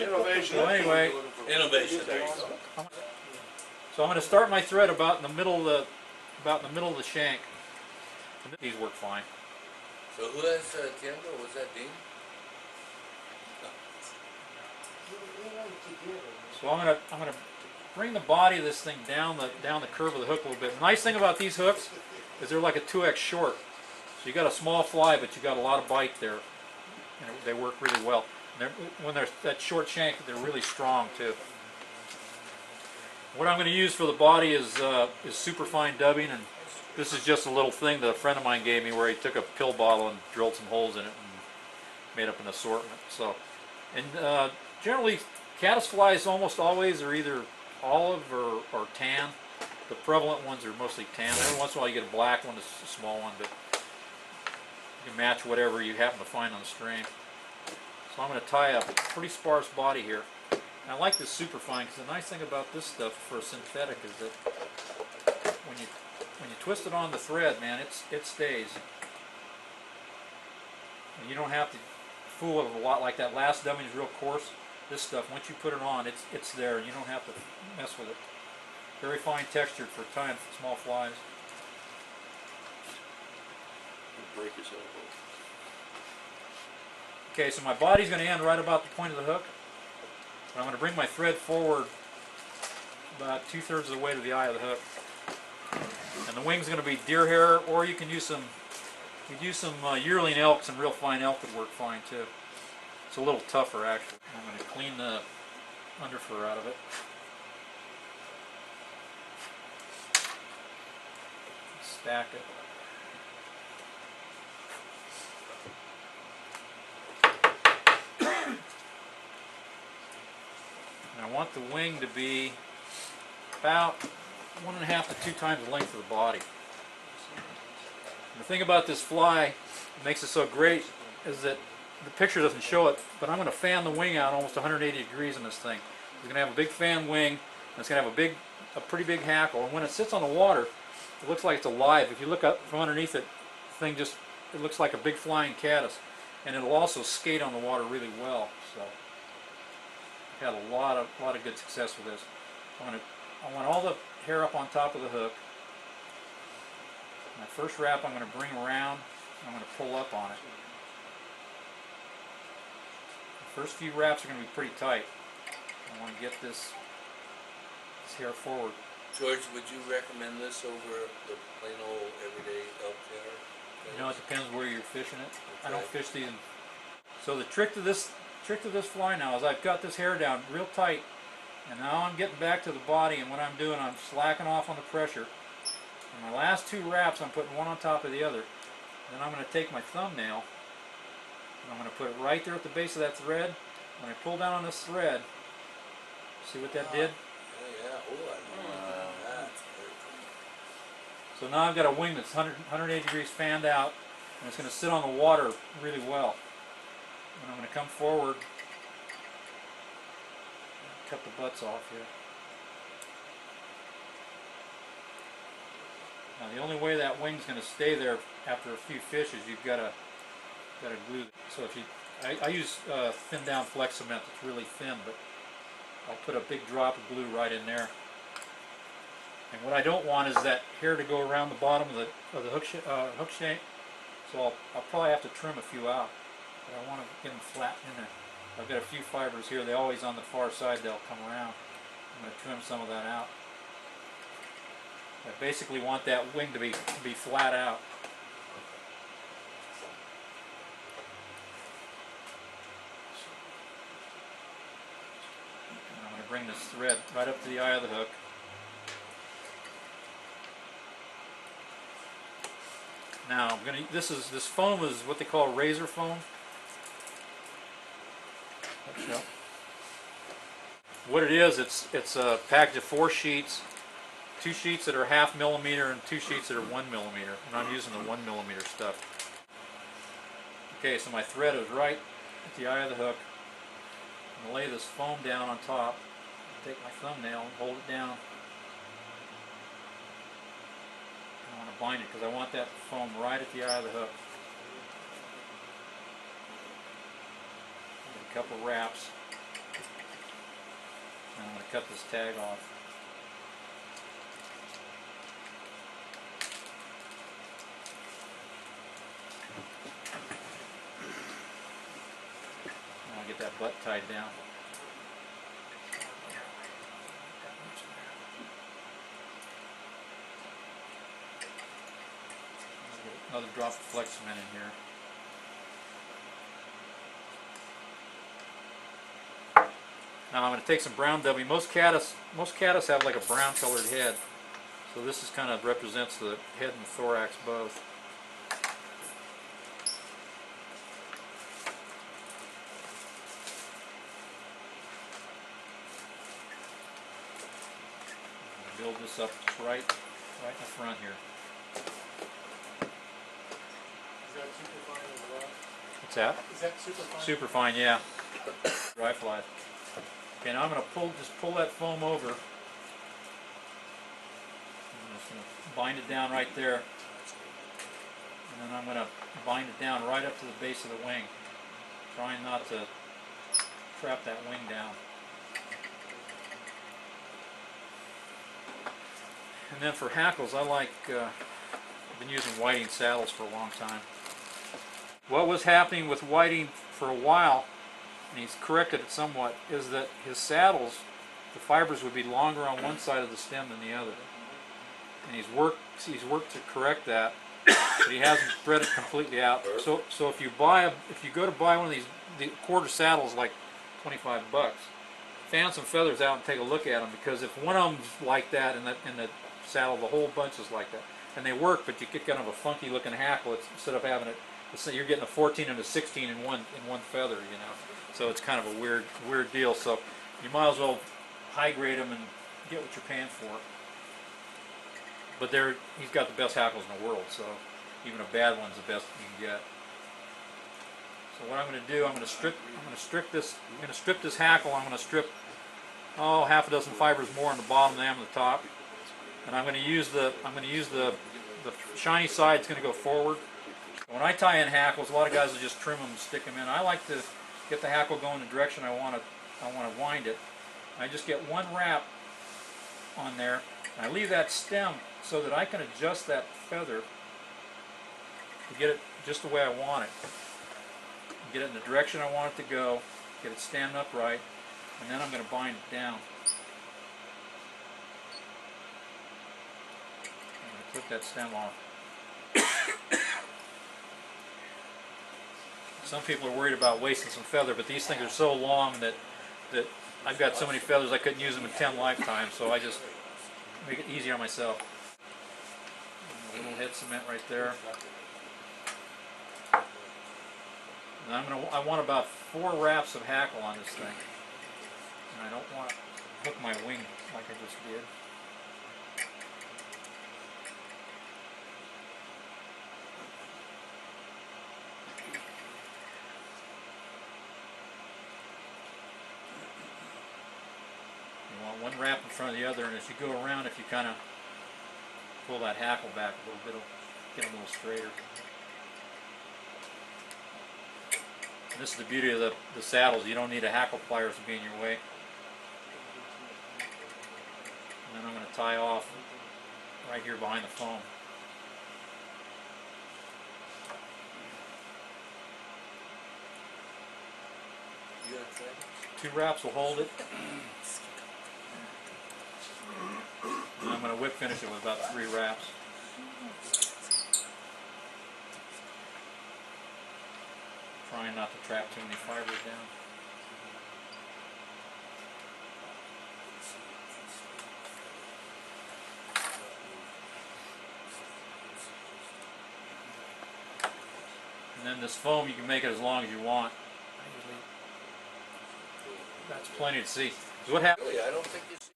Innovation. So anyway, Innovation. There you go. so I'm going to start my thread about in the middle of the shank. And these work fine. So who has Tiendo? Was that Dean? So I'm gonna bring the body of this thing down the curve of the hook a little bit. The nice thing about these hooks is they're like a 2x short. So you got a small fly, but you got a lot of bite there. And they work really well. And when they're that short shank, they're really strong too. What I'm going to use for the body is super fine dubbing, and this is just a little thing that a friend of mine gave me where he took a pill bottle and drilled some holes in it and made up an assortment. So, and generally, caddis flies almost always are either olive or tan. The prevalent ones are mostly tan. Every once in a while you get a black one, it's a small one, but you can match whatever you happen to find on the stream. So I'm going to tie up a pretty sparse body here. And I like this super fine because the nice thing about this stuff for a synthetic is that when you twist it on the thread, man, it stays. And you don't have to fool with it a lot like that last dubbing is real coarse. This stuff, once you put it on, it's there. You don't have to mess with it. Very fine textured for tying small flies. Break yourself. Okay, so my body's going to end right about the point of the hook. But I'm going to bring my thread forward about 2/3 of the way to the eye of the hook. And the wing's going to be deer hair, or you can use some yearling elk. Some real fine elk would work fine too. It's a little tougher actually. I'm going to clean the underfur out of it. Stack it. And I want the wing to be about 1.5 to 2 times the length of the body. And the thing about this fly that makes it so great is that the picture doesn't show it, but I'm going to fan the wing out almost 180 degrees in this thing. It's going to have a big fan wing, and it's going to have a pretty big hackle. And when it sits on the water, it looks like it's alive. If you look up from underneath it, the thing it looks like a big flying caddis. And it'll also skate on the water really well. So I've had a lot of good success with this. I want all the hair up on top of the hook. My first wrap I'm going to bring around, I'm going to pull up on it. The first few wraps are going to be pretty tight. I want to get this hair forward. George, would you recommend this over the plain old everyday elk hair? You know, it depends where you're fishing it. Okay. I don't fish these. So the trick to this fly now is I've got this hair down real tight, and now I'm getting back to the body, and what I'm doing, I'm slacking off on the pressure. And my last 2 wraps, I'm putting one on top of the other. Then I'm going to take my thumbnail, and I'm going to put it right there at the base of that thread. When I pull down on this thread, see what that did? Yeah. Oh, I know. That's very cool. So now I've got a wing that's 180 degrees fanned out, and it's going to sit on the water really well. And I'm going to come forward and cut the butts off here. Now the only way that wing's going to stay there after a few fishes, you've got to glue it. So if I use thin down flex cement that's really thin, but I'll put a big drop of glue right in there. And what I don't want is that hair to go around the bottom of the hook shank. So I'll probably have to trim a few out. But I want to get them flat in there. I've got a few fibers here. They're always on the far side. They'll come around. I'm going to trim some of that out. I basically want that wing to be flat out. And I'm going to bring this thread right up to the eye of the hook. Now I'm going to. This foam is what they call razor foam. What it is, it's a package of 4 sheets, 2 sheets that are 1/2 millimeter and 2 sheets that are 1 millimeter. And I'm using the 1 millimeter stuff. Okay, so my thread is right at the eye of the hook. I'm going to lay this foam down on top. Take my thumbnail and hold it down. I want to bind it because I want that foam right at the eye of the hook. A couple wraps. And I'm going to cut this tag off. And I'll get that butt tied down. Another drop of flex cement in here. Now I'm going to take some brown W. Most caddis have like a brown colored head, so this is kind of represents the head and the thorax both. Build this up right in the front here. Is that super fine as well? What's that? Is that super fine? Super fine, yeah. Dry fly. Okay, now I'm going to just pull that foam over. I'm just going to bind it down right there. And then I'm going to bind it down right up to the base of the wing, trying not to trap that wing down. And then for hackles, I like, I've been using whiting saddles for a long time. What was happening with whiting for a while, and he's corrected it somewhat, is that his saddles, the fibers would be longer on one side of the stem than the other. And he's worked to correct that, but he hasn't threaded it completely out. So if you go to buy one of the quarter saddles, like 25 bucks, fan some feathers out and take a look at them, because if one of them's like that in the saddle, the whole bunch is like that. And they work, but you get kind of a funky looking hackle. Instead of having it, you're getting a 14 and a 16 in one feather, you know. So it's kind of a weird deal. So you might as well high grade them and get what you're paying for. But he's got the best hackles in the world, so even a bad one's the best you can get. So what I'm going to do, I'm going to strip this hackle. I'm going to strip half a dozen fibers more on the bottom than on the top, and I'm going to use the shiny side. It's going to go forward. When I tie in hackles, a lot of guys will just trim them and stick them in. I like to get the hackle going the direction I want to wind it. I just get one wrap on there, and I leave that stem so that I can adjust that feather to get it just the way I want it. Get it in the direction I want it to go, get it stand upright, and then I'm going to bind it down. I'm going to clip that stem off. Some people are worried about wasting some feather, but these things are so long that I've got so many feathers I couldn't use them in 10 lifetimes, so I just make it easy on myself. A little head cement right there. And I want about 4 wraps of hackle on this thing. And I don't want to hook my wing like I just did. You want one wrap in front of the other, and as you go around, if you kind of pull that hackle back a little bit, it'll get a little straighter. And this is the beauty of the saddles. You don't need a hackle pliers to be in your way. And then I'm going to tie off right here behind the foam. You got a try? 2 wraps will hold it. And I'm going to whip finish it with about 3 wraps. Trying not to trap too many fibers down. And then this foam, you can make it as long as you want. That's plenty to see. So what happens? Really, I don't think it's